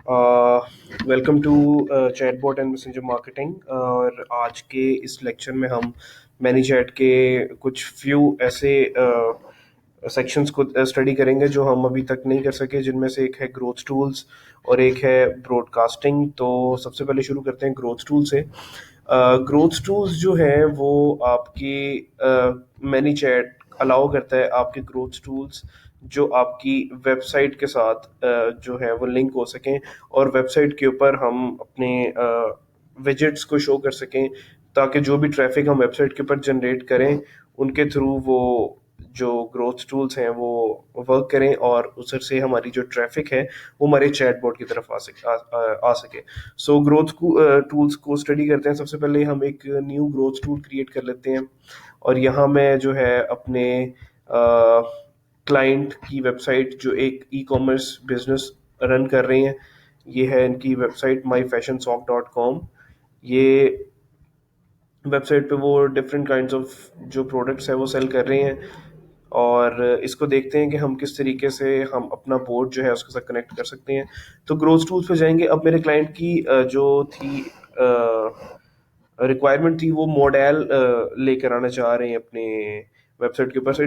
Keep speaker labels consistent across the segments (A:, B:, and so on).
A: Welcome to chatbot and messenger marketing. और आज के इस लेक्चर में हम मैनी चैट के कुछ फ्यू ऐसे सेक्शंस को स्टडी करेंगे जो हम अभी तक नहीं कर सके, जिनमें से एक है ग्रोथ टूल्स और एक है ब्रॉडकास्टिंग। तो सबसे पहले शुरू करते हैं ग्रोथ टूल से। ग्रोथ टूल्स जो है वो आपकी मैनी चैट अलाउ करता है आपके ग्रोथ टूल्स जो आपकी वेबसाइट के साथ जो है वो लिंक हो सकें, और वेबसाइट के ऊपर हम अपने विजिट्स को शो कर सकें, ताकि जो भी ट्रैफिक हम वेबसाइट के ऊपर जनरेट करें उनके थ्रू वो जो ग्रोथ टूल्स हैं वो वर्क करें, और उधर से हमारी जो ट्रैफिक है वो हमारे चैटबॉट की तरफ आ सके। सो ग्रोथ टूल्स को स्टडी करते हैं। सबसे पहले हम एक न्यू ग्रोथ टूल क्रिएट कर लेते हैं, और यहाँ मैं जो है अपने क्लाइंट की वेबसाइट, जो एक ई कॉमर्स बिजनेस रन कर रही हैं, ये है इनकी वेबसाइट myfashionsock.com। ये वेबसाइट पे वो डिफरेंट काइंड्स ऑफ जो प्रोडक्ट्स है वो सेल कर रहे हैं, और इसको देखते हैं कि हम किस तरीके से हम अपना बोर्ड जो है उसके साथ कनेक्ट कर सकते हैं। तो ग्रोथ टूल्स पे जाएंगे। अब मेरे क्लाइंट की जो थी रिक्वायरमेंट थी, वो मॉडल लेकर आना चाह रहे हैं अपने वेबसाइट के ऊपर।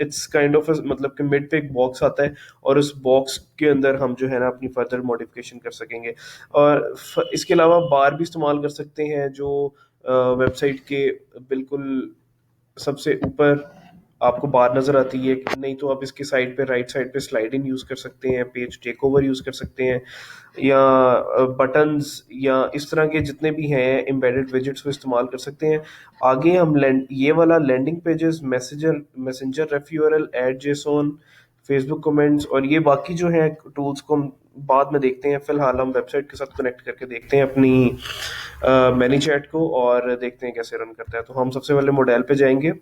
A: इट्स काइंड ऑफ मतलब कि मिड पे एक बॉक्स आता है, और उस बॉक्स के अंदर हम जो है ना अपनी फर्दर मॉडिफिकेशन कर सकेंगे। और इसके अलावा बार भी इस्तेमाल कर सकते हैं, जो वेबसाइट के बिल्कुल सबसे ऊपर आपको बार नजर आती है। नहीं तो आप इसकी साइड पे, राइट साइड पे स्लाइड इन यूज कर सकते हैं, पेज टेक ओवर यूज कर सकते हैं, या बटन्स या इस तरह के जितने भी हैं एम्बेडेड विजेट्स को इस्तेमाल कर सकते हैं। आगे हम ये वाला landing pages, messenger referral, ad JSON, Facebook comments और ये बाकी जो है टूल्स को हम बाद में देखते हैं। फिलहाल हम वेबसाइट के साथ कनेक्ट करके देखते हैं अपनी मैनी चैट को, और देखते हैं कैसे रन करता है। तो हम सबसे पहले मॉडल पे जाएंगे।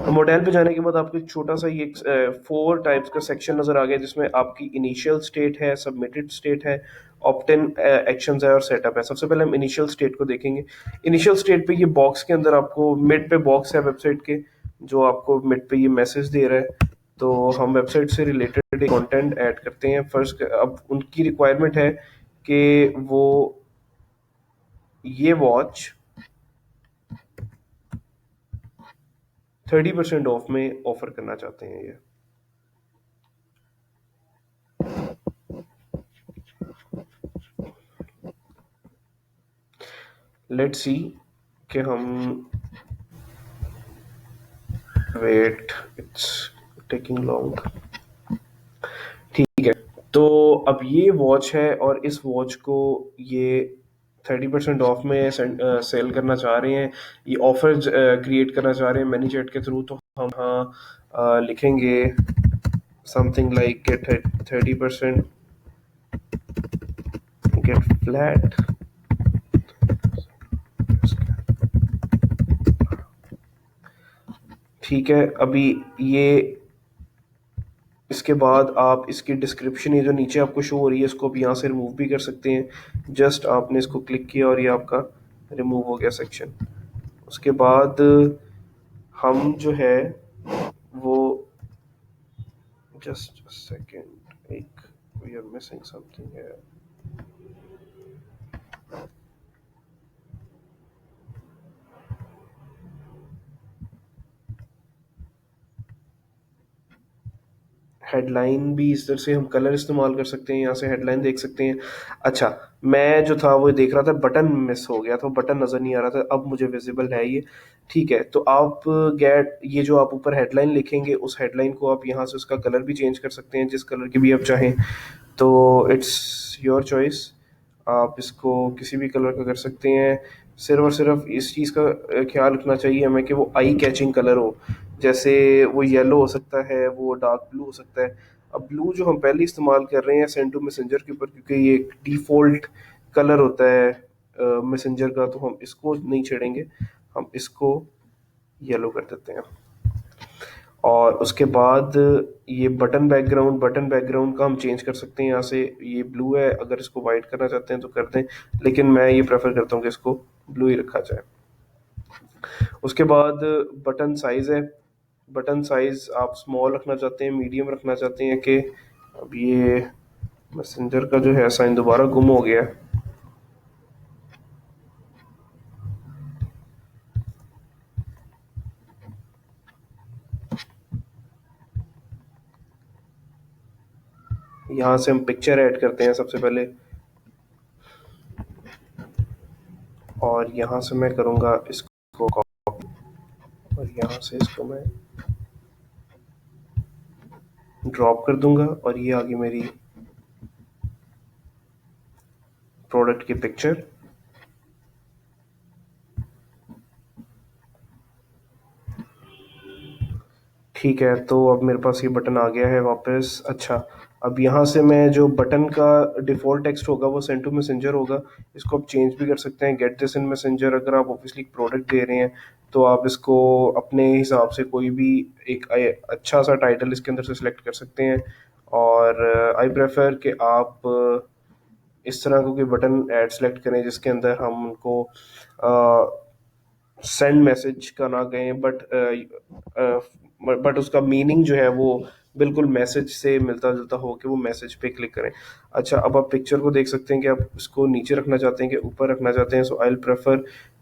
A: मॉडल पे जाने के बाद आपको एक छोटा सा ये 4 टाइप्स का सेक्शन नजर आ गया, जिसमें आपकी इनिशियल स्टेट है, सबमिटेड स्टेट है, ऑप्ट इन एक्शंस है और सेटअप है। सबसे पहले हम इनिशियल स्टेट को देखेंगे। इनिशियल स्टेट पे ये बॉक्स के अंदर आपको मिड पे बॉक्स है वेबसाइट के, जो आपको मिड पे ये मैसेज दे रहा है। तो हम वेबसाइट से रिलेटेड कंटेंट ऐड करते हैं। फर्स्ट, अब उनकी रिक्वायरमेंट है कि वो ये वॉच 30% ऑफ में ऑफर करना चाहते हैं। ये लेट्स सी कि हम वेट, इट्स टेकिंग लॉन्ग। ठीक है, तो अब ये वॉच है, और इस वॉच को ये 30% ऑफ में सेल करना चाह रहे हैं। ये ऑफर क्रिएट करना चाह रहे हैं मैनी चैट के थ्रू। तो हम हाँ लिखेंगे something like get 30% get flat. ठीक है, अभी ये इसके बाद आप इसकी डिस्क्रिप्शन, ये जो नीचे आपको शो हो रही है, इसको आप यहाँ से रिमूव भी कर सकते हैं। जस्ट आपने इसको क्लिक किया और ये आपका रिमूव हो गया सेक्शन। उसके बाद हम जो है वो जस्ट सेकेंड, एक वी आर मिसिंग समथिंग है। हेडलाइन भी इस तरह से हम कलर इस्तेमाल कर सकते हैं, यहाँ से हेडलाइन देख सकते हैं। अच्छा, मैं जो था वो देख रहा था, बटन मिस हो गया था, बटन नज़र नहीं आ रहा था। अब मुझे विजिबल है ये। ठीक है, तो आप गेट, ये जो आप ऊपर हेडलाइन लिखेंगे, उस हेडलाइन को आप यहाँ से उसका कलर भी चेंज कर सकते हैं, जिस कलर की भी आप चाहें। तो इट्स योर चॉइस, आप इसको किसी भी कलर का कर सकते हैं। सिर्फ और सिर्फ इस चीज़ का ख्याल रखना चाहिए हमें कि वो आई कैचिंग कलर हो। जैसे वो येलो हो सकता है, वो डार्क ब्लू हो सकता है। अब ब्लू जो हम पहले इस्तेमाल कर रहे हैं सेंड टू मैसेंजर के ऊपर, क्योंकि ये एक डिफ़ॉल्ट कलर होता है मैसेंजर का, तो हम इसको नहीं छेड़ेंगे, हम इसको येलो कर देते हैं। और उसके बाद ये बटन बैकग्राउंड का हम चेंज कर सकते हैं। यहाँ से ये ब्लू है, अगर इसको वाइट करना चाहते हैं तो कर दें, लेकिन मैं ये प्रेफर करता हूँ कि इसको ब्लू ही रखा जाए। उसके बाद बटन साइज है, बटन साइज आप स्मॉल रखना चाहते हैं, मीडियम रखना चाहते हैं कि अब ये मैसेंजर का जो है साइन दोबारा गुम हो गया है। यहाँ से हम पिक्चर ऐड करते हैं सबसे पहले, और यहाँ से मैं करूँगा इसको कॉपी, और यहाँ से इसको मैं ड्रॉप कर दूंगा, और ये आ गई मेरी प्रोडक्ट की पिक्चर। ठीक है, तो अब मेरे पास ये बटन आ गया है वापस। अच्छा, अब यहाँ से मैं जो बटन का डिफ़ॉल्ट टेक्स्ट होगा वो सेंड टू मैसेंजर होगा। इसको आप चेंज भी कर सकते हैं, गेट दिस इन मैसेंजर। अगर आप ऑब्वियसली एक प्रोडक्ट दे रहे हैं तो आप इसको अपने हिसाब से कोई भी एक अच्छा सा टाइटल इसके अंदर से सिलेक्ट कर सकते हैं। और आई प्रेफर कि आप इस तरह का कोई बटन ऐड सेलेक्ट करें जिसके अंदर हम उनको सेंड मैसेज का ना कहें, बट उसका मीनिंग जो है वो बिल्कुल मैसेज से मिलता जुलता हो कि वो मैसेज पे क्लिक करें। अच्छा, अब आप पिक्चर को देख सकते हैं कि आप इसको नीचे रखना चाहते हैं कि ऊपर रखना चाहते हैं। सो आई विल प्रेफर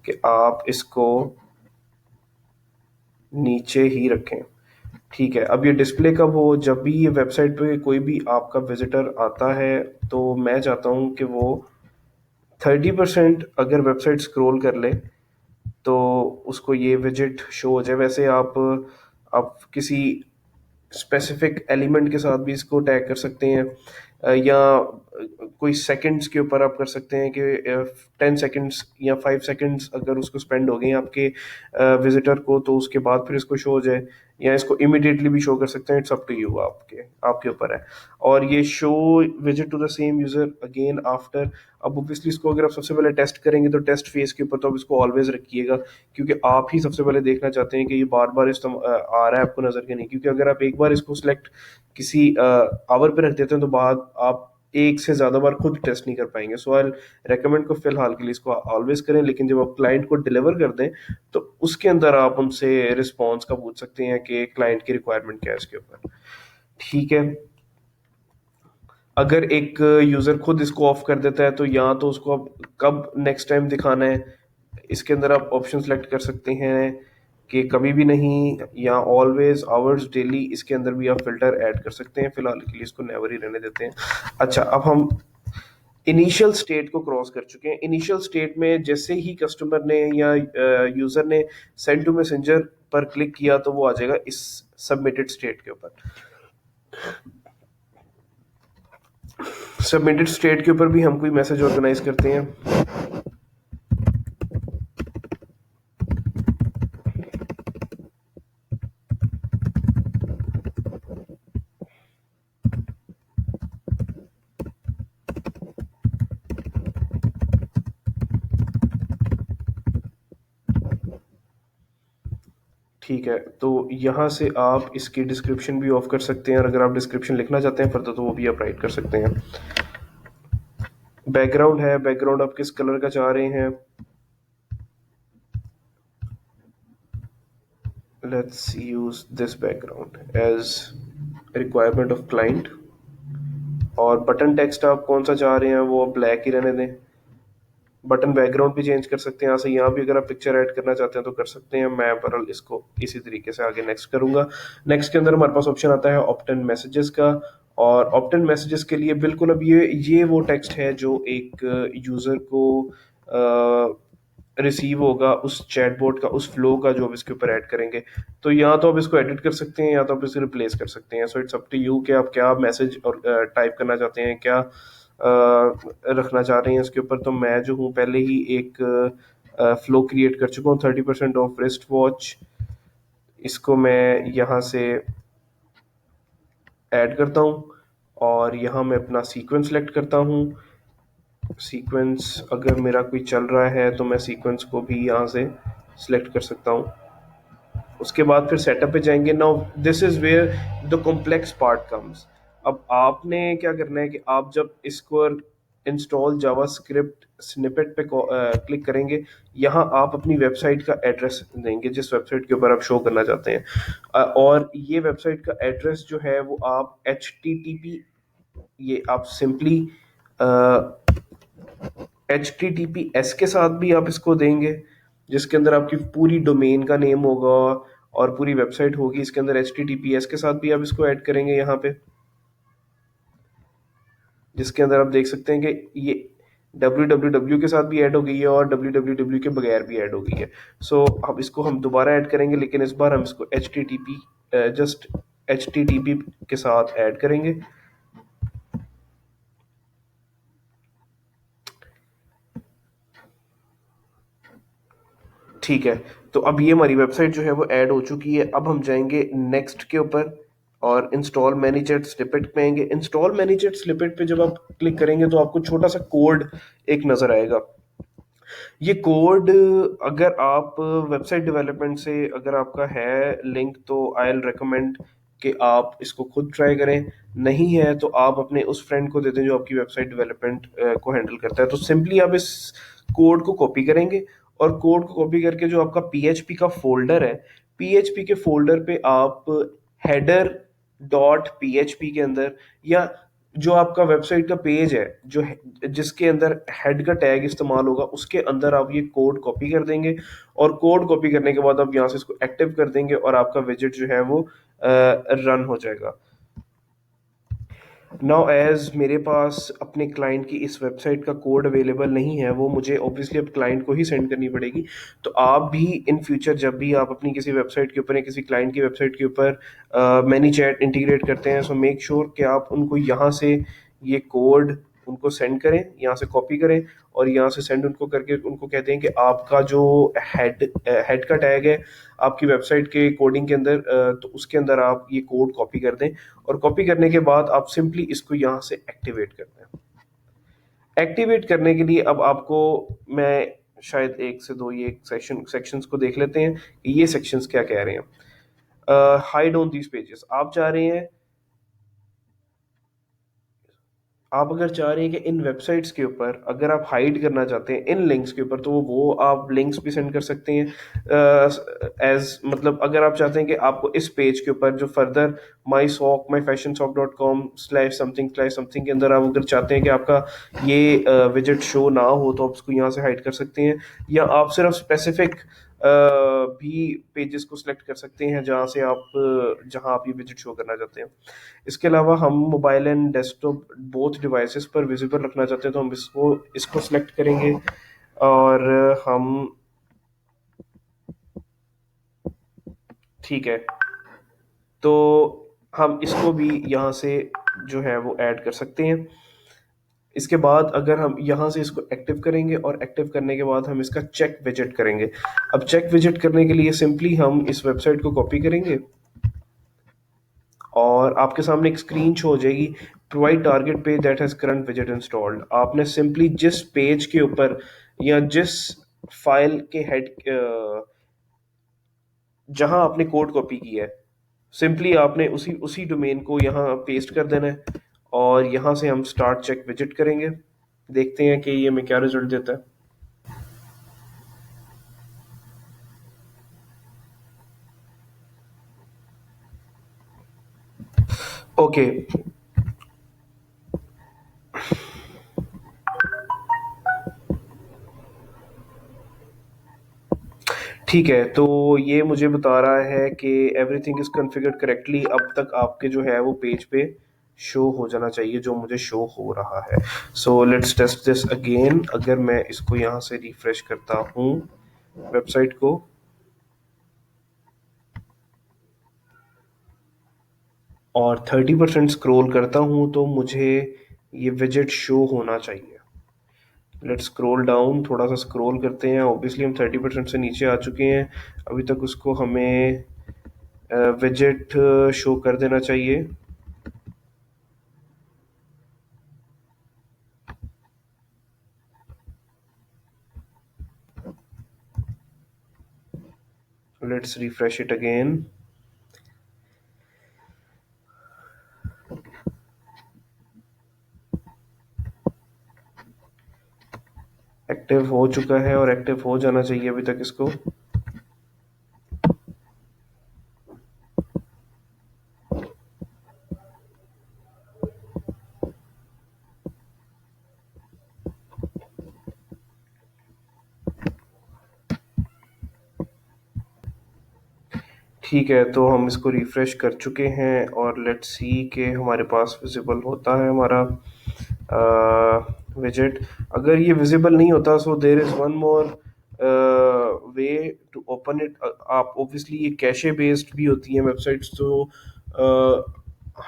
A: कि आप इसको नीचे ही रखें। ठीक है, अब ये डिस्प्ले कब हो? जब भी ये वेबसाइट पे कोई भी आपका विजिटर आता है तो मैं चाहता हूँ कि वो 30% अगर वेबसाइट स्क्रॉल कर ले तो उसको ये विजेट शो हो जाए। वैसे आप किसी स्पेसिफिक एलिमेंट के साथ भी इसको टैग कर सकते हैं, या कोई सेकंड्स के ऊपर आप कर सकते हैं कि 10 सेकंड्स या 5 सेकंड्स अगर उसको स्पेंड हो गए आपके विजिटर को तो उसके बाद फिर इसको शो हो जाए, या इसको इमिडिएटली भी शो कर सकते हैं। इट्स अप टू यू, आपके आपके ऊपर है। और ये show visit to the same user again after. अब ऑब्वियसली इसको अगर आप सबसे पहले टेस्ट करेंगे तो टेस्ट फेज के ऊपर तो आप इसको ऑलवेज रखिएगा, क्योंकि आप ही सबसे पहले देखना चाहते हैं कि ये बार बार आ रहा है आपको नजर के नहीं। क्योंकि अगर आप एक बार इसको सिलेक्ट किसी आवर पे रख देते हैं तो बाद आप एक से ज्यादा बार खुद टेस्ट नहीं कर पाएंगे। सो आई रेकमेंड को फिलहाल के लिए इसको ऑलवेज करें, लेकिन जब आप क्लाइंट को डिलीवर कर दें तो उसके अंदर आप उनसे रिस्पॉन्स का पूछ सकते हैं कि क्लाइंट की रिक्वायरमेंट क्या है इसके ऊपर। ठीक है, अगर एक यूजर खुद इसको ऑफ कर देता है तो या तो उसको अब कब नेक्स्ट टाइम दिखाना है, इसके अंदर आप ऑप्शन सेलेक्ट कर सकते हैं कि कभी भी नहीं या ऑलवेज, आवर्स, डेली। इसके अंदर भी आप फिल्टर ऐड कर सकते हैं। फिलहाल के लिए इसको नेवर ही रहने देते हैं। अच्छा, अब हम इनिशियल स्टेट को क्रॉस कर चुके हैं। इनिशियल स्टेट में जैसे ही कस्टमर ने या यूजर ने सेंड टू मैसेंजर पर क्लिक किया तो वो आ जाएगा इस सबमिटेड स्टेट के ऊपर। सबमिटेड स्टेट के ऊपर भी हम कोई मैसेज ऑर्गेनाइज करते हैं। ठीक है, तो यहाँ से आप इसकी डिस्क्रिप्शन भी ऑफ कर सकते हैं, और अगर आप डिस्क्रिप्शन लिखना चाहते हैं फर्दर तो वो भी आप राइट कर सकते हैं। बैकग्राउंड है, बैकग्राउंड आप किस कलर का चाह रहे हैं? Let's use this background as requirement of client. और बटन टेक्स्ट आप कौन सा चाह रहे हैं वो ब्लैक ही रहने दें। बटन बैकग्राउंड भी चेंज कर सकते हैं यहाँ से। यहाँ भी अगर आप पिक्चर ऐड करना चाहते हैं तो कर सकते हैं। मैं बहरहाल इसको इसी तरीके से आगे नेक्स्ट करूंगा। नेक्स्ट के अंदर हमारे पास ऑप्शन आता है ऑप्टन मैसेजेस का। और ऑप्टन मैसेजेस के लिए बिल्कुल अब ये वो टेक्स्ट है जो एक यूजर को रिसीव होगा उस चैटबॉट का, उस फ्लो का जो आप इसके ऊपर ऐड करेंगे। तो या तो आप इसको एडिट कर सकते हैं या तो आप इसे रिप्लेस कर सकते हैं। So it's up to you कि आप क्या मैसेज और टाइप करना चाहते हैं, क्या रखना चाह रहे हैं इसके ऊपर। तो मैं जो हूँ पहले ही एक फ्लो क्रिएट कर चुका हूँ, 30% ऑफ रिस्ट वॉच। इसको मैं यहाँ से ऐड करता हूँ और यहाँ मैं अपना सीक्वेंस सेलेक्ट करता हूँ। सीक्वेंस अगर मेरा कोई चल रहा है तो मैं सीक्वेंस को भी यहाँ से सिलेक्ट कर सकता हूँ। उसके बाद फिर सेटअप पे जाएंगे। Now this is where the complex part comes. अब आपने क्या करना है कि आप जब इसको इंस्टॉल जावास्क्रिप्ट स्निपेट पे क्लिक करेंगे। यहाँ आप अपनी वेबसाइट का एड्रेस देंगे जिस वेबसाइट के ऊपर आप शो करना चाहते हैं। और ये वेबसाइट का एड्रेस जो है वो आप HTTP, ये आप सिंपली HTTPS के साथ भी आप इसको देंगे, जिसके अंदर आपकी पूरी डोमेन का नेम होगा और पूरी वेबसाइट होगी। इसके अंदर HTTPS के साथ भी आप इसको ऐड करेंगे यहाँ पे, जिसके अंदर आप देख सकते हैं कि ये www के साथ भी ऐड हो गई है और www के बगैर भी ऐड हो गई है। सो अब इसको हम दोबारा ऐड करेंगे, लेकिन इस बार हम इसको HTTP जस्ट HTTP के साथ ऐड करेंगे। ठीक है, तो अब ये हमारी वेबसाइट जो है वो ऐड हो चुकी है। अब हम जाएंगे नेक्स्ट के ऊपर और इंस्टॉल मैनेजेट स्निपेट पे आएंगे। इंस्टॉल मैनेजेट स्निपेट पे जब आप क्लिक करेंगे तो आपको छोटा सा कोड एक नजर आएगा। ये कोड, अगर आप वेबसाइट डेवलपमेंट से अगर आपका है लिंक, तो आई विल रिकमेंड कि आप इसको खुद ट्राई करें। नहीं है तो आप अपने उस फ्रेंड को दे दें जो आपकी वेबसाइट डेवलपमेंट को हैंडल करता है। तो सिंपली आप इस कोड को कॉपी करेंगे और कोड को कॉपी करके जो आपका पीएचपी का फोल्डर है, पीएचपी के फोल्डर पे आप हेडर डॉट पीएचपी के अंदर, या जो आपका वेबसाइट का पेज है जो जिसके अंदर हेड का टैग इस्तेमाल होगा, उसके अंदर आप ये कोड कॉपी कर देंगे। और कोड कॉपी करने के बाद आप यहाँ से इसको एक्टिव कर देंगे और आपका विजेट जो है वो रन हो जाएगा। नाउ एज मेरे पास अपने क्लाइंट की इस वेबसाइट का कोड अवेलेबल नहीं है, वो मुझे ऑब्वियसली अब क्लाइंट को ही सेंड करनी पड़ेगी। तो आप भी इन फ्यूचर जब भी आप अपनी किसी वेबसाइट के ऊपर या किसी क्लाइंट की वेबसाइट के ऊपर मैनी चैट इंटीग्रेट करते हैं, सो मेक श्योर कि आप उनको यहाँ से ये कोड उनको सेंड करें, यहाँ से कॉपी करें और यहाँ से सेंड उनको करके उनको कहते हैं कि आपका जो हेड हेड का टैग है आपकी वेबसाइट के कोडिंग के अंदर, तो उसके अंदर आप ये कोड कॉपी कर दें। और कॉपी करने के बाद आप सिंपली इसको यहाँ से एक्टिवेट कर दें। एक्टिवेट करने के लिए अब आपको मैं शायद एक से दो ये सेक्शंस को देख लेते हैं कि ये सेक्शंस क्या कह रहे हैं। हाइड ऑन दीज पेजेस आप चाह रहे हैं, आप अगर चाह रहे हैं कि इन वेबसाइट्स के ऊपर अगर आप हाइड करना चाहते हैं इन लिंक्स के ऊपर, तो वो आप लिंक्स भी सेंड कर सकते हैं। एज मतलब अगर आप चाहते हैं कि आपको इस पेज के ऊपर जो फर्दर myfashionshop.com/something/something के अंदर आप अगर चाहते हैं कि आपका ये विजेट शो ना हो, तो आप उसको यहाँ से हाइड कर सकते हैं। या आप सिर्फ स्पेसिफिक भी पेजेस को सिलेक्ट कर सकते हैं जहाँ आप ये विजिट शो करना चाहते हैं। इसके अलावा हम mobile and desktop both devices पर विजिबल रखना चाहते हैं, तो हम इसको इसको सिलेक्ट करेंगे और हम, ठीक है, तो हम इसको भी यहाँ से जो है वो ऐड कर सकते हैं। इसके बाद अगर हम यहाँ से इसको एक्टिव करेंगे और एक्टिव करने के बाद हम इसका चेक विजिट करेंगे। अब चेक विजिट करने के लिए सिंपली हम इस वेबसाइट को कॉपी करेंगे और आपके सामने एक स्क्रीन शो हो जाएगी, provide target page that has current विजेट इंस्टॉल्ड। आपने सिंपली जिस पेज के ऊपर या जिस फाइल के हेड जहां आपने कोड कॉपी किया है, सिंपली आपने उसी उसी डोमेन को यहाँ पेस्ट कर देना है और यहाँ से हम स्टार्ट चेक विजिट करेंगे। देखते हैं कि ये हमें क्या रिजल्ट देता है। ओके, ठीक है, तो ये मुझे बता रहा है कि एवरीथिंग इज कॉन्फ़िगर्ड करेक्टली। अब तक आपके जो है वो पेज पे शो हो जाना चाहिए जो मुझे शो हो रहा है। So let's test this again. अगर मैं इसको यहाँ से रिफ्रेश करता हूँ वेबसाइट को और 30% स्क्रॉल करता हूँ, तो मुझे ये विजेट शो होना चाहिए। लेट्स स्क्रॉल डाउन, थोड़ा सा स्क्रॉल करते हैं। ऑब्वियसली हम 30% से नीचे आ चुके हैं, अभी तक उसको हमें विजेट शो कर देना चाहिए। Let's refresh it again. Active हो चुका है और एक्टिव हो जाना चाहिए अभी तक इसको। ठीक है, तो हम इसको रिफ्रेश कर चुके हैं और लेट्स सी कि हमारे पास विजिबल होता है हमारा विजेट। अगर ये विजिबल नहीं होता so there is one more way to open it. आप ऑब्वियसली ये कैशे बेस्ड भी होती हैं वेबसाइट्स, तो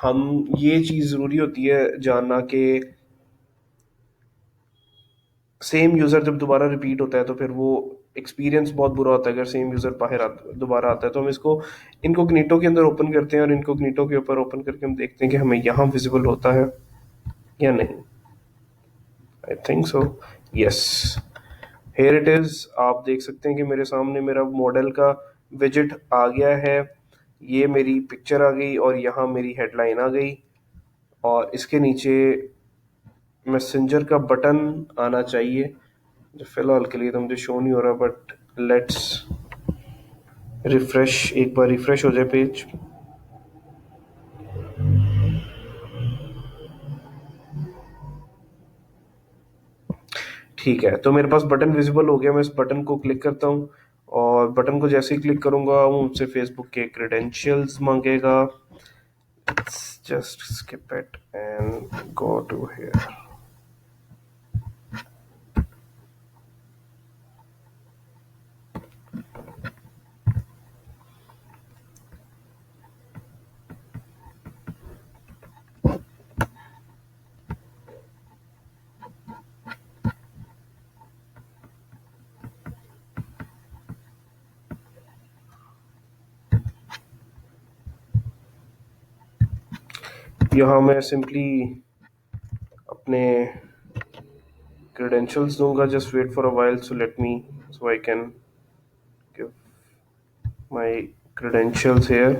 A: हम ये चीज़ ज़रूरी होती है जानना कि सेम यूज़र जब दोबारा रिपीट होता है तो फिर वो एक्सपीरियंस बहुत बुरा होता है। अगर सेम यूज़र बाहर दोबारा आता है, तो हम इसको इनकोग्निटो के अंदर ओपन करते हैं और इनकोग्निटो के ऊपर ओपन करके हम देखते हैं कि हमें यहाँ विजिबल होता है या नहीं। I think so, yes, here it is. आप देख सकते हैं कि मेरे सामने मेरा मॉडल का विजिट आ गया है। ये मेरी पिक्चर आ गई और यहाँ मेरी हेडलाइन आ गई, और इसके नीचे मैसेंजर का बटन आना चाहिए, जो फिलहाल के लिए तो मुझे शो नहीं हो रहा, बट लेट्स रिफ्रेश, एक बार रिफ्रेश हो जाए पेज। ठीक है, तो मेरे पास बटन विजिबल हो गया। मैं इस बटन को क्लिक करता हूँ, और बटन को जैसे ही क्लिक करूंगा वो मुझसे फेसबुक के क्रेडेंशियल्स मांगेगा। Just skip it and go to here. यहाँ मैं सिंपली अपने credentials दूंगा। Just wait for a while, so let me, so I can give my credentials here.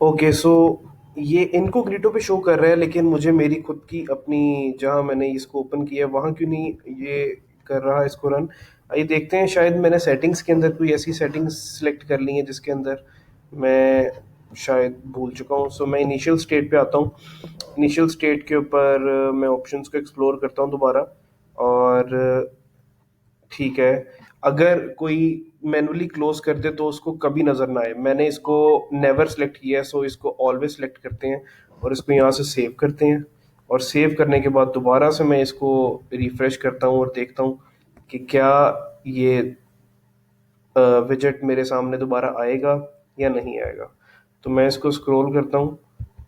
A: Okay, so ये इनकोग्निटो पे शो कर रहा है, लेकिन मुझे मेरी खुद की अपनी, जहाँ मैंने इसको ओपन किया वहाँ क्यों नहीं ये कर रहा है इसको रन। ये देखते हैं, शायद मैंने सेटिंग्स के अंदर कोई ऐसी सेटिंग्स सेलेक्ट कर ली हैं जिसके अंदर मैं शायद भूल चुका हूँ। सो मैं इनिशियल स्टेट पे आता हूँ। इनिशियल स्टेट के ऊपर मैं ऑप्शंस को एक्सप्लोर करता हूँ दोबारा, और ठीक है, अगर कोई मैनुअली क्लोज कर दे तो उसको कभी नजर ना आए। मैंने इसको नेवर सेलेक्ट किया है, सो इसको ऑलवेज सेलेक्ट करते हैं और इसको यहाँ से सेव करते हैं। और सेव करने के बाद दोबारा से मैं इसको रिफ्रेश करता हूँ और देखता हूँ कि क्या ये विजेट मेरे सामने दोबारा आएगा या नहीं आएगा। तो मैं इसको स्क्रॉल करता हूँ,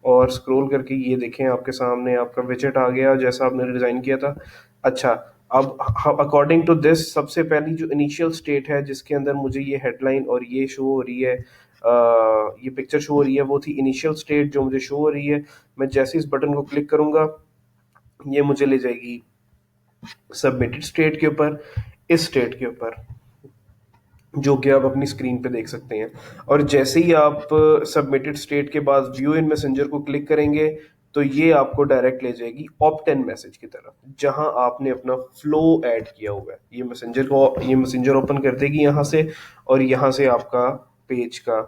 A: और स्क्रॉल करके ये देखें आपके सामने आपका विजेट आ गया जैसा आपने डिज़ाइन किया था। अच्छा, अब अकॉर्डिंग टू दिस सबसे पहली जो इनिशियल स्टेट है जिसके अंदर मुझे ये हेडलाइन और ये शो हो रही है, ये पिक्चर शो हो रही है, वो थी इनिशियल स्टेट जो मुझे शो हो रही है। मैं जैसे इस बटन को क्लिक करूंगा ये मुझे ले जाएगी सबमिटेड स्टेट के ऊपर, इस स्टेट के ऊपर, जो कि आप अपनी स्क्रीन पे देख सकते हैं। और जैसे ही आप सबमिटेड स्टेट के बाद व्यू इन मैसेंजर को क्लिक करेंगे तो ये आपको डायरेक्ट ले जाएगी ऑप्ट इन मैसेज की तरफ, जहां आपने अपना फ्लो ऐड किया हुआ है। ये मैसेंजर ओपन कर देगी यहाँ से, और यहाँ से आपका पेज का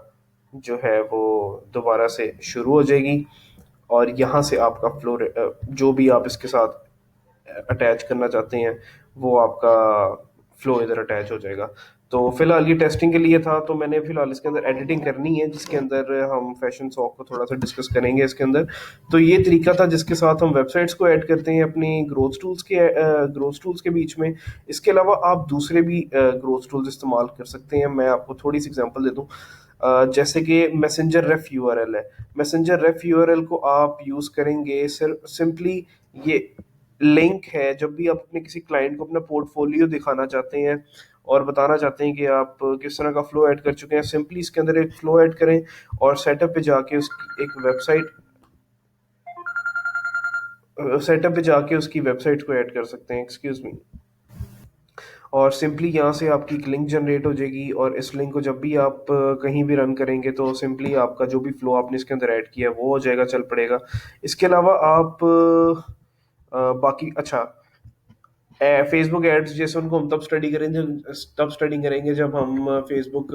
A: जो है वो दोबारा से शुरू हो जाएगी, और यहाँ से आपका फ्लो जो भी आप इसके साथ अटैच करना चाहते हैं वो आपका फ्लो इधर अटैच हो जाएगा। तो फिलहाल ये टेस्टिंग के लिए था, तो मैंने फिलहाल इसके अंदर एडिटिंग करनी है जिसके अंदर हम फैशन शॉप को थोड़ा सा डिस्कस करेंगे इसके अंदर। तो ये तरीका था जिसके साथ हम वेबसाइट्स को ऐड करते हैं अपनी ग्रोथ टूल्स के बीच में। इसके अलावा आप दूसरे भी ग्रोथ टूल्स इस्तेमाल कर सकते हैं। मैं आपको थोड़ी सी एग्जांपल दे दूं, जैसे कि मैसेंजर रेफ यूआरएल है। मैसेंजर रेफ यूआरएल को आप यूज़ करेंगे सिर्फ सिंपली, ये लिंक है जब भी आप अपने किसी क्लाइंट को अपना पोर्टफोलियो दिखाना चाहते हैं और बताना चाहते हैं कि आप किस तरह का फ्लो ऐड कर चुके हैं, सिंपली इसके अंदर एक फ्लो ऐड करें और सेटअप पे जाके उसकी एक वेबसाइट सेटअप पे जाके उसकी वेबसाइट को ऐड कर सकते हैं, एक्सक्यूज मी। और सिंपली यहाँ से आपकी एक लिंक जनरेट हो जाएगी, और इस लिंक को जब भी आप कहीं भी रन करेंगे तो सिंपली आपका जो भी फ्लो आपने इसके अंदर ऐड किया है वो हो जाएगा, चल पड़ेगा। इसके अलावा आप बाकी, अच्छा, फेसबुक एड्स जैसे उनको हम तब स्टडी करेंगे जब हम फेसबुक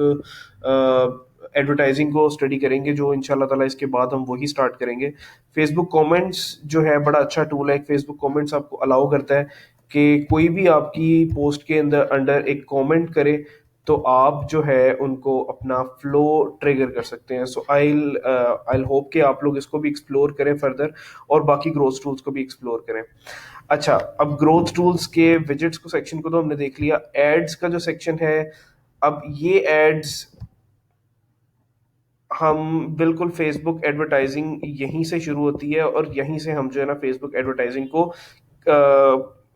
A: एडवर्टाइजिंग को स्टडी करेंगे, जो इंशाल्लाह ताला इसके बाद हम वही स्टार्ट करेंगे। फेसबुक कमेंट्स जो है बड़ा अच्छा टूल है। फेसबुक कमेंट्स आपको अलाउ करता है कि कोई भी आपकी पोस्ट के अंदर अंडर एक कमेंट करे तो आप जो है उनको अपना फ्लो ट्रिगर कर सकते हैं। सो आई होप कि आप लोग इसको भी एक्सप्लोर करें फर्दर, और बाकी ग्रोथ टूल्स को भी एक्सप्लोर करें। अच्छा, अब ग्रोथ टूल्स के विजेट्स को सेक्शन को तो हमने देख लिया। एड्स का जो सेक्शन है, अब ये एड्स हम बिल्कुल फेसबुक एडवर्टाइजिंग यहीं से शुरू होती है, और यहीं से हम जो है ना फेसबुक एडवर्टाइजिंग को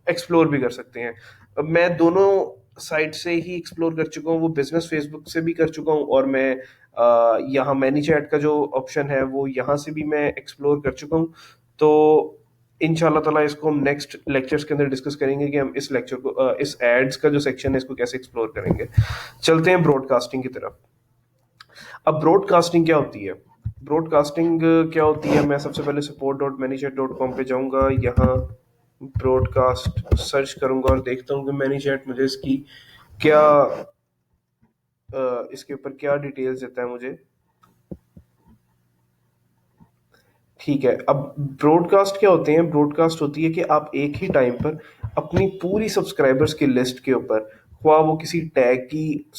A: एक्सप्लोर भी कर सकते हैं। अब मैं दोनों साइट से ही एक्सप्लोर कर चुका हूँ, वो बिजनेस फेसबुक से भी कर चुका हूँ, और मैं यहाँ मैनी चैट का जो ऑप्शन है वो यहाँ से भी मैं एक्सप्लोर कर चुका हूँ। तो इंशाल्लाह ताला इसको हम नेक्स्ट लेक्चर्स के अंदर डिस्कस करेंगे कि हम इस लेक्चर को इस एड्स का जो सेक्शन है इसको कैसे एक्सप्लोर करेंगे। चलते हैं ब्रॉडकास्टिंग की तरफ। अब ब्रॉडकास्टिंग क्या होती है? ब्रॉडकास्टिंग क्या होती है? मैं सबसे पहले support.manychat.com पे जाऊंगा, यहाँ ब्रॉडकास्ट सर्च करूंगा और देखता हूँ कि मैनीचैट मुझे क्या इसके ऊपर क्या डिटेल्स देता है मुझे। ठीक है, अब ब्रॉडकास्ट क्या होते हैं? ब्रॉडकास्ट होती है कि आप एक ही टाइम पर अपनी पूरी सब्सक्राइबर्स की लिस्ट के ऊपर, ख्वाह वो किसी टैग की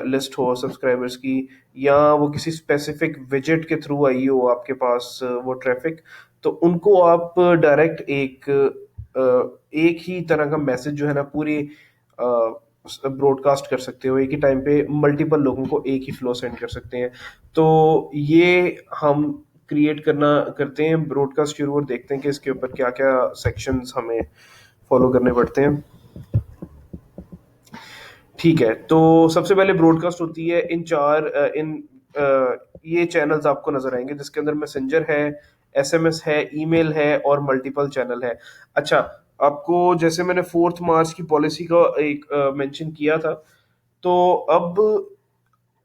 A: लिस्ट हो सब्सक्राइबर्स की, या वो किसी स्पेसिफिक विजेट के थ्रू आई हो आपके पास वो ट्रैफिक, तो उनको आप डायरेक्ट एक ही तरह का मैसेज जो है ना पूरी ब्रॉडकास्ट कर सकते हो। एक ही टाइम पे मल्टीपल लोगों को एक ही फ्लो सेंड कर सकते हैं। तो ये हम क्रिएट करते हैं ब्रॉडकास्ट शुरू, और देखते हैं कि इसके ऊपर क्या क्या सेक्शंस हमें फॉलो करने पड़ते हैं। ठीक है, तो सबसे पहले ब्रॉडकास्ट होती है इन ये चैनल्स आपको नजर आएंगे जिसके अंदर मैसेंजर है, एसएमएस है, ईमेल है और मल्टीपल चैनल है। अच्छा, आपको जैसे मैंने 4 मार्च की पॉलिसी का एक मेंशन किया था, तो अब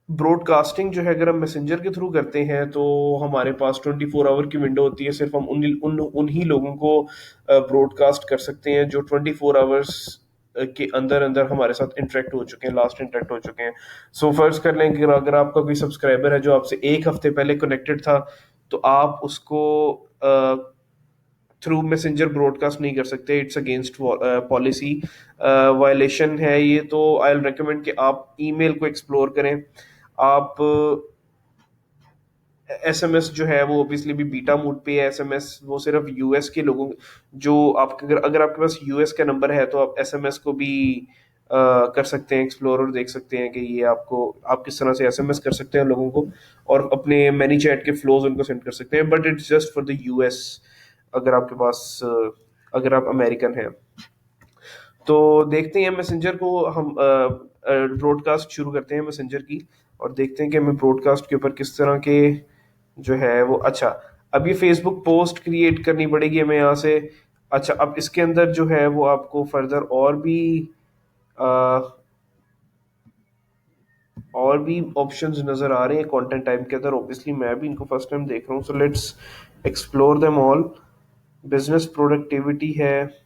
A: ब्रॉडकास्टिंग जो है अगर हम मैसेंजर के थ्रू करते हैं तो हमारे पास 24 आवर की विंडो होती है। सिर्फ हम उन्हीं लोगों को ब्रॉडकास्ट कर सकते हैं जो 24 आवर्स के अंदर अंदर हमारे साथ इंटरेक्ट हो चुके हैं, लास्ट इंटरेक्ट हो चुके हैं। सो फर्ज कर लें कि अगर आपका कोई सब्सक्राइबर है जो आपसे एक हफ्ते पहले कनेक्टेड था, तो आप उसको थ्रू मैसेंजर ब्रॉडकास्ट नहीं कर सकते। इट्स अगेंस्ट पॉलिसी, वायलेशन है ये। तो आई विल रिकमेंड कि आप ईमेल को एक्सप्लोर करें। आप एसएमएस जो है वो ऑब्वियसली भी बीटा मोड पे है। एसएमएस वो सिर्फ यूएस के लोगों, जो आपके अगर आपके पास यूएस का नंबर है तो आप एसएमएस को भी कर सकते हैं एक्सप्लोर, और देख सकते हैं कि ये आप किस तरह से एसएमएस कर सकते हैं लोगों को, और अपने मैनी चैट के फ्लोज उनको सेंड कर सकते हैं। But it's just for the US. अगर आपके पास अगर आप अमेरिकन हैं तो देखते हैं मैसेंजर को हम ब्रॉडकास्ट शुरू करते हैं मैसेंजर की, और देखते हैं कि हमें ब्रॉडकास्ट के ऊपर किस तरह के जो है वो। अच्छा, अब ये फेसबुक पोस्ट क्रिएट करनी पड़ेगी हमें यहाँ से। अच्छा, अब इसके अंदर जो है वो आपको फर्दर और भी ऑप्शंस नजर आ रहे हैं कंटेंट टाइप के अंदर। ऑब्वियसली मैं भी इनको फर्स्ट टाइम देख रहा हूँ, so let's explore them all. Business productivity है।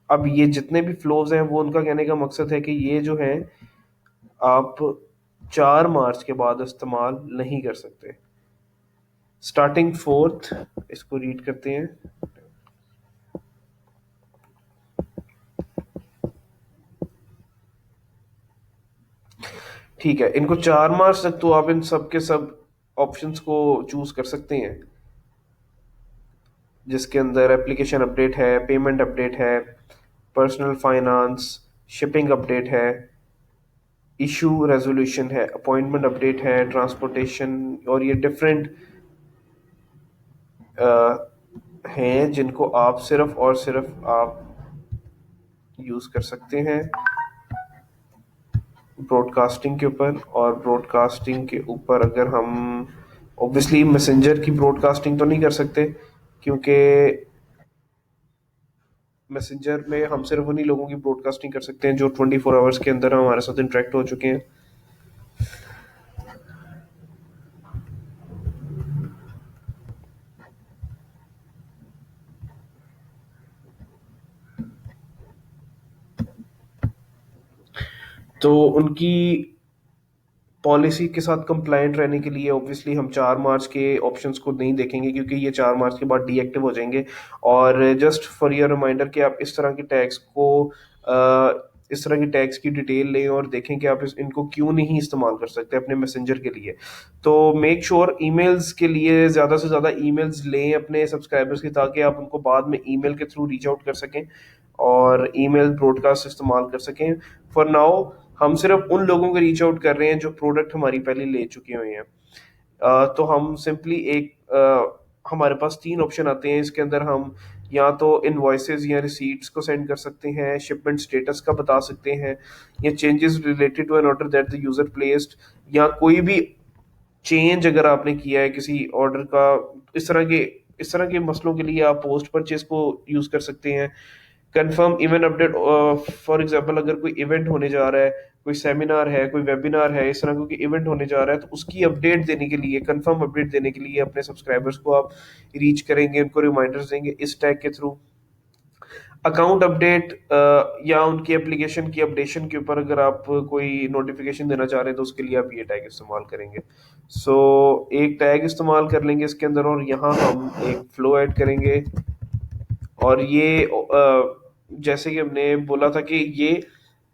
A: अब ये जितने भी फ्लोज हैं वो उनका कहने का मकसद है कि ये जो है आप 4 मार्च के बाद इस्तेमाल नहीं कर सकते। स्टार्टिंग 4th, इसको रीड करते हैं। ठीक है, इनको 4 मार्च तक तो आप इन सब के सब ऑप्शंस को चूज कर सकते हैं, जिसके अंदर एप्लीकेशन अपडेट है, पेमेंट अपडेट है, पर्सनल फाइनेंस, शिपिंग अपडेट है, इशू रेजोल्यूशन है, अपॉइंटमेंट अपडेट है, ट्रांसपोर्टेशन, और ये डिफरेंट हैं जिनको आप सिर्फ और सिर्फ आप यूज कर सकते हैं ब्रॉडकास्टिंग के ऊपर। और ब्रॉडकास्टिंग के ऊपर अगर हम ऑब्वियसली मैसेंजर की ब्रॉडकास्टिंग तो नहीं कर सकते, क्योंकि मैसेंजर में हम सिर्फ उन्हीं लोगों की ब्रॉडकास्टिंग कर सकते हैं जो 24 आवर्स के अंदर हमारे साथ इंटरेक्ट हो चुके हैं। तो उनकी पॉलिसी के साथ कंप्लायंट रहने के लिए ऑब्वियसली हम 4 मार्च के ऑप्शंस को नहीं देखेंगे, क्योंकि ये 4 मार्च के बाद डीएक्टिव हो जाएंगे। और जस्ट फॉर योर रिमाइंडर कि आप इस तरह की टैग्स को इस तरह की टैग्स की डिटेल लें और देखें कि आप इनको क्यों नहीं इस्तेमाल कर सकते अपने मैसेंजर के लिए। तो मेक श्योर ईमेल्स के लिए ज़्यादा से ज़्यादा ईमेल्स लें अपने सब्सक्राइबर्स की, ताकि आप उनको बाद में ईमेल के थ्रू रीच आउट कर सकें और ईमेल ब्रॉडकास्ट इस्तेमाल कर सकें। फॉर नाउ हम सिर्फ उन लोगों को रीच आउट कर रहे हैं जो प्रोडक्ट हमारी पहले ले चुके हुए हैं। तो हम सिंपली हमारे पास 3 ऑप्शन आते हैं इसके अंदर। हम या तो इनवॉइसेस या रिसीट्स को सेंड कर सकते हैं, शिपमेंट स्टेटस का बता सकते हैं, या changes related to an order that the user placed, या कोई भी चेंज अगर आपने किया है किसी ऑर्डर का। इस तरह के मसलों के लिए आप पोस्ट परचेज को यूज कर सकते हैं। Confirm event update, for example अगर कोई इवेंट होने जा रहा है, कोई सेमिनार है, कोई वेबिनार है, इस तरह का कोई इवेंट होने जा रहा है, तो उसकी अपडेट देने के लिए, कंफर्म अपडेट देने के लिए अपने सब्सक्राइबर्स को आप रीच करेंगे, उनको रिमाइंडर्स देंगे इस टैग के थ्रू। अकाउंट अपडेट या उनकी एप्लीकेशन की अपडेशन के ऊपर अगर आप कोई नोटिफिकेशन देना चाह रहे हैं तो उसके लिए आप ये टैग इस्तेमाल करेंगे। सो एक टैग इस्तेमाल कर लेंगे इसके अंदर, और यहाँ हम एक फ्लो ऐड करेंगे। और ये जैसे कि हमने बोला था कि ये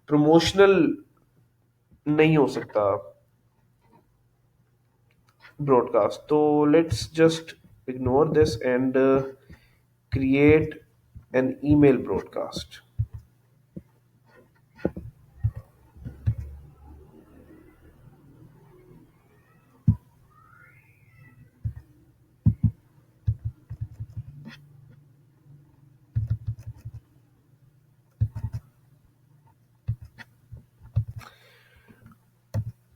A: प्रमोशनल नहीं हो सकता ब्रॉडकास्ट, तो let's just ignore this and create an email broadcast.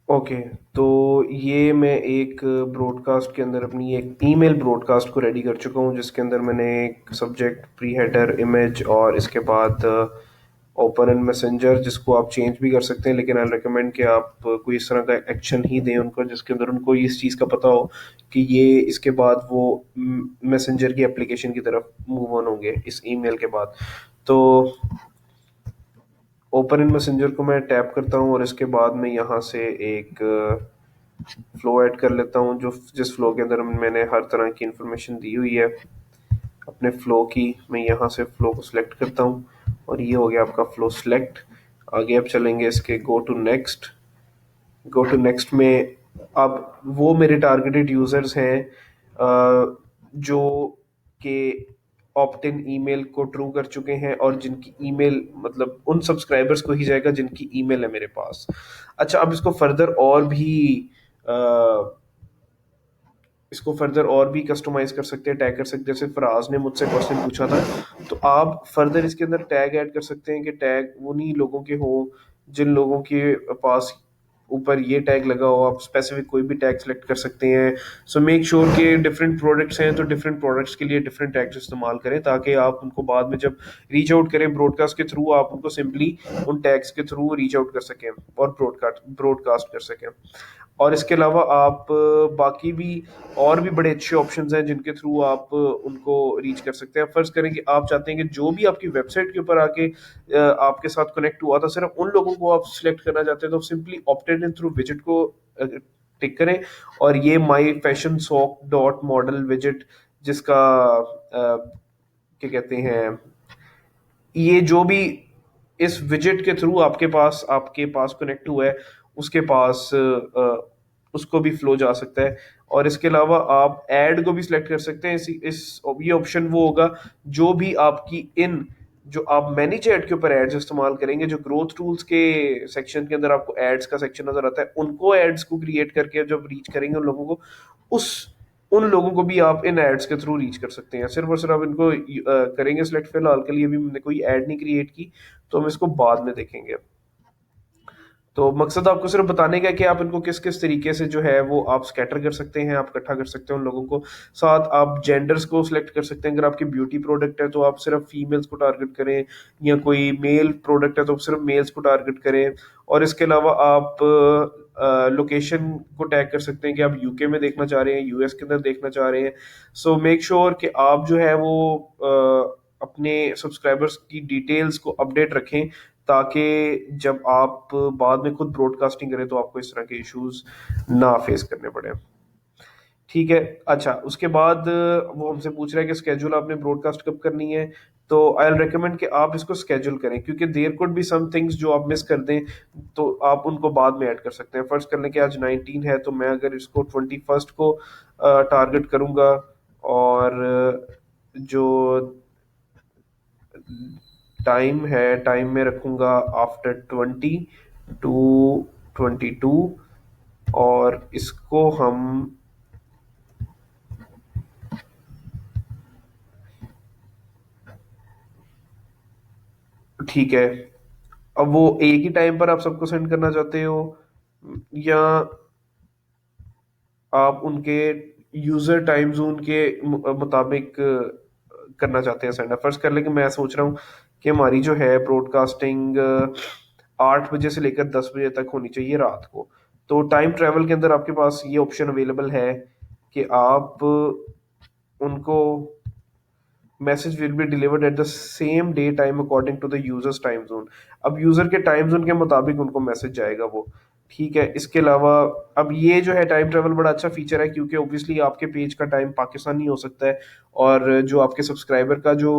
A: Okay, तो ये मैं एक ब्रॉडकास्ट के अंदर अपनी एक ईमेल ब्रॉडकास्ट को रेडी कर चुका हूँ, जिसके अंदर मैंने एक सब्जेक्ट, प्री हेडर, इमेज, और इसके बाद ओपन एंड मैसेंजर, जिसको आप चेंज भी कर सकते हैं, लेकिन आई रिकमेंड कि आप कोई इस तरह का एक्शन ही दें उनको जिसके अंदर उनको इस चीज़ का पता हो कि ये इसके बाद वो मैसेंजर की एप्लीकेशन की तरफ मूव ऑन होंगे इस ईमेल के बाद। तो ओपन इन मैसेंजर को मैं टैप करता हूँ और इसके बाद मैं यहाँ से एक फ्लो ऐड कर लेता हूँ, जो जिस फ्लो के अंदर मैंने हर तरह की इंफॉर्मेशन दी हुई है अपने फ्लो की। मैं यहाँ से फ्लो को सिलेक्ट करता हूँ और ये हो गया आपका फ्लो सिलेक्ट। आगे अब चलेंगे इसके go to next. Go to next में अब वो मेरे टारगेटेड यूजर्स हैं जो कि ऑप्ट इन ईमेल को ट्रू कर चुके हैं, और जिनकी ईमेल, मतलब उन सब्सक्राइबर्स को ही जाएगा जिनकी ईमेल है मेरे पास। अच्छा, अब इसको फर्दर और भी कस्टमाइज कर सकते हैं, टैग कर सकते हैं। जैसे फराज ने मुझसे क्वेश्चन पूछा था, तो आप फर्दर इसके अंदर टैग ऐड कर सकते हैं कि टैग उन्हीं लोगों के हो जिन लोगों के पास ऊपर ये टैग लगा हो। आप स्पेसिफिक कोई भी टैग सेलेक्ट कर सकते हैं। सो मेक श्योर कि डिफरेंट प्रोडक्ट्स हैं तो डिफरेंट प्रोडक्ट्स के लिए डिफरेंट टैग्स इस्तेमाल करें, ताकि आप उनको बाद में जब रीच आउट करें ब्रॉडकास्ट के थ्रू, आप उनको सिंपली उन टैग्स के थ्रू रीच आउट कर सकें और ब्रॉडकास्ट कर सकें। और इसके अलावा आप बाकी भी और भी बड़े अच्छे ऑप्शंस हैं जिनके थ्रू आप उनको रीच कर सकते हैं। फर्ज करें कि आप चाहते हैं कि जो भी आपकी वेबसाइट के ऊपर आके आपके साथ कनेक्ट हुआ था, सिर्फ उन लोगों को आप सिलेक्ट करना चाहते हैं, तो simply opted in through visit को टिक करें, और ये my fashion sock dot model visit, जिसका क्या कहते हैं, ये जो भी इस विजिट के थ्रू आपके पास कनेक्ट हुआ है उसके पास उसको भी फ्लो जा सकता है। और इसके अलावा आप ऐड को भी सिलेक्ट कर सकते हैं। ये ऑप्शन वो होगा जो भी आपकी इन जो आप मैनेज ऐड के ऊपर एड्स इस्तेमाल करेंगे, जो ग्रोथ टूल्स के सेक्शन के अंदर आपको एड्स का सेक्शन नजर आता है, उनको एड्स को क्रिएट करके जब रीच करेंगे उन लोगों को, उस उन लोगों को भी आप इन एड्स के थ्रू रीच कर सकते हैं। सिर्फ और सिर्फ आप इनको करेंगे सिलेक्ट। फिलहाल के लिए भी मैंने कोई ऐड नहीं क्रिएट की, तो हम इसको बाद में देखेंगे। तो मकसद आपको सिर्फ बताने का है कि आप इनको किस किस तरीके से जो है वो आप स्कैटर कर सकते हैं, आप इकट्ठा कर सकते हैं उन लोगों को। साथ आप जेंडर्स को सिलेक्ट कर सकते हैं। अगर आपकी ब्यूटी प्रोडक्ट है तो आप सिर्फ फीमेल्स को टारगेट करें, या कोई मेल प्रोडक्ट है तो आप सिर्फ मेल्स को टारगेट करें। और इसके अलावा आप लोकेशन को टैग कर सकते हैं कि आप यूके में देखना चाह रहे हैं, यूएस के अंदर देखना चाह रहे हैं। सो मेक श्योर कि आप जो है वो अपने सब्सक्राइबर्स की डिटेल्स को अपडेट रखें, ताकि जब आप बाद में खुद ब्रॉडकास्टिंग करें तो आपको इस तरह के इश्यूज ना फेस करने पड़े। ठीक है। अच्छा, उसके बाद वो हमसे पूछ रहा है कि स्केड्यूल आपने ब्रॉडकास्ट कब करनी है। तो आई विल रिकमेंड कि आप इसको स्केड्यूल करें, क्योंकि there could be some things जो आप मिस कर दें, तो आप उनको बाद में ऐड कर सकते हैं। फर्स्ट कर लें कि आज 19 है, तो मैं अगर इसको 21st को टारगेट करूंगा, और जो टाइम है, टाइम में रखूंगा आफ्टर 20 to 22, और इसको हम, ठीक है, अब वो एक ही टाइम पर आप सबको सेंड करना चाहते हो, या आप उनके यूजर टाइम जोन के मुताबिक करना चाहते हैं सेंड। फर्स्ट कर लें कि मैं सोच रहा हूँ कि हमारी जो है ब्रॉडकास्टिंग 8 बजे से लेकर 10 बजे तक होनी चाहिए रात को। तो टाइम ट्रैवल के अंदर आपके पास ये ऑप्शन अवेलेबल है कि आप उनको message will be delivered at the same day time according to the users time zone. अब यूजर के टाइम जोन के मुताबिक उनको मैसेज जाएगा वो। ठीक है। इसके अलावा अब ये जो है टाइम ट्रेवल बड़ा अच्छा फीचर है, क्योंकि ऑब्वियसली आपके पेज का टाइम पाकिस्तानी हो सकता है, और जो आपके सब्सक्राइबर का जो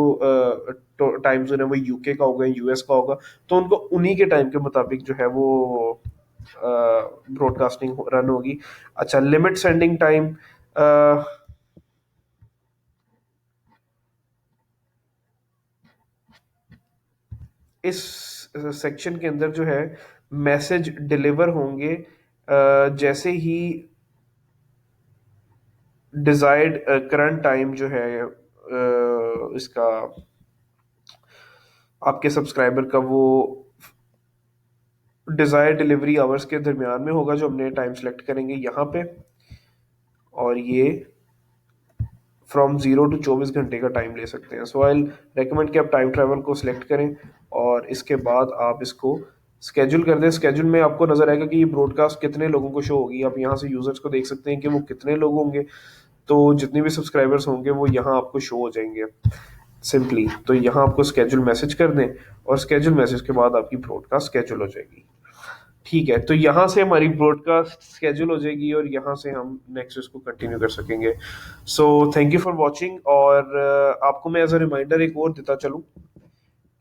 A: टाइम जोन है वो यूके का होगा, यूएस का होगा। तो उनको उन्हीं के टाइम के मुताबिक जो है वो ब्रॉडकास्टिंग रन होगी। अच्छा, लिमिट सेंडिंग टाइम, इस सेक्शन के अंदर जो है मैसेज डिलीवर होंगे जैसे ही डिजायर्ड करंट टाइम जो है इसका, आपके सब्सक्राइबर का, वो डिजायर्ड डिलीवरी आवर्स के दरमियान में होगा जो हमने टाइम सेलेक्ट करेंगे यहाँ पे। और ये फ्रॉम 0 to 24 घंटे का टाइम ले सकते हैं। सो आई रेकमेंड कि आप टाइम ट्रैवल को सिलेक्ट करें, और इसके बाद आप इसको स्केड्यूल कर दें। स्केड्यूल में आपको नजर आएगा कि ये ब्रॉडकास्ट कितने लोगों को शो होगी। आप यहाँ से यूजर्स को देख सकते हैं कि वो कितने लोग होंगे। तो जितने भी सब्सक्राइबर्स होंगे वो यहाँ आपको शो हो जाएंगे सिंपली। तो यहाँ आपको स्केड्यूल मैसेज कर दें, और स्केड्यूल मैसेज के बाद आपकी ब्रॉडकास्ट स्केड्यूल हो जाएगी। ठीक है, तो यहाँ से हमारी ब्रॉडकास्ट स्केड्यूल हो जाएगी, और यहाँ से हम नेक्स्ट इसको कंटिन्यू कर सकेंगे। So thank you for watching. और आपको मैं एज अ रिमाइंडर एक और देता चलूँ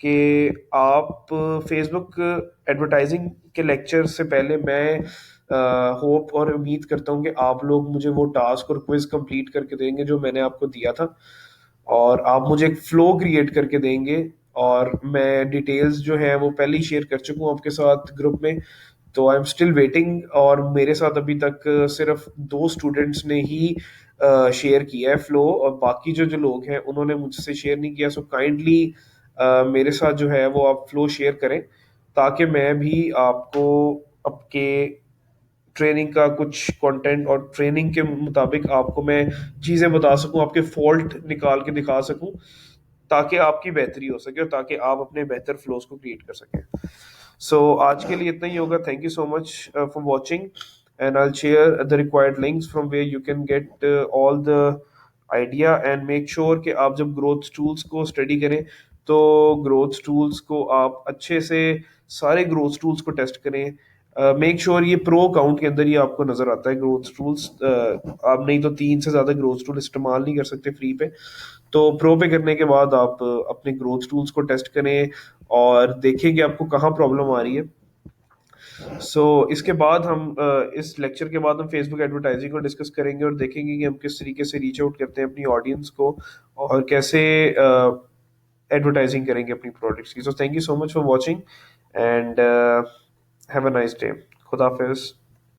A: कि आप फेसबुक एडवर्टाइजिंग के लेक्चर से पहले, मैं होप और उम्मीद करता हूँ कि आप लोग मुझे वो टास्क और क्विज कंप्लीट करके देंगे जो मैंने आपको दिया था, और आप मुझे एक फ्लो क्रिएट करके देंगे। और मैं डिटेल्स जो है वो पहले ही शेयर कर चुका हूँ आपके साथ ग्रुप में। तो आई एम स्टिल वेटिंग, और मेरे साथ अभी तक सिर्फ 2 स्टूडेंट्स ने ही शेयर किया है फ्लो, और बाकी जो लोग हैं उन्होंने मुझसे शेयर नहीं किया। सो काइंडली मेरे साथ जो है वो आप फ्लो शेयर करें, ताकि मैं भी आपको आपके ट्रेनिंग का कुछ कंटेंट और ट्रेनिंग के मुताबिक आपको मैं चीज़ें बता सकूं, आपके फॉल्ट निकाल के दिखा सकूं, ताकि आपकी बेहतरी हो सके और ताकि आप अपने बेहतर फ्लोज को क्रिएट कर सकें। सो आज के लिए इतना ही होगा। Thank you so much for watching, and I share the required links from where you can get all the idea, and make sure कि आप जब ग्रोथ टूल्स को स्टडी करें तो ग्रोथ टूल्स को आप अच्छे से, सारे ग्रोथ टूल्स को टेस्ट करें। मेक श्योर ये प्रो अकाउंट के अंदर ही आपको नजर आता है ग्रोथ टूल्स। आप नहीं तो 3 से ज्यादा ग्रोथ टूल इस्तेमाल नहीं कर सकते फ्री पे। तो प्रो पे करने के बाद आप अपने ग्रोथ टूल्स को टेस्ट करें, और देखें कि आपको कहाँ प्रॉब्लम आ रही है। इसके बाद हम इस लेक्चर के बाद हम फेसबुक एडवर्टाइजिंग को डिस्कस करेंगे, और देखेंगे कि हम किस तरीके से रीच आउट करते हैं अपनी ऑडियंस को, और कैसे एडवर्टाइजिंग करेंगे अपनी प्रोडक्ट्स की। So thank you so much for watching, and have a nice day. खुदा हाफिज।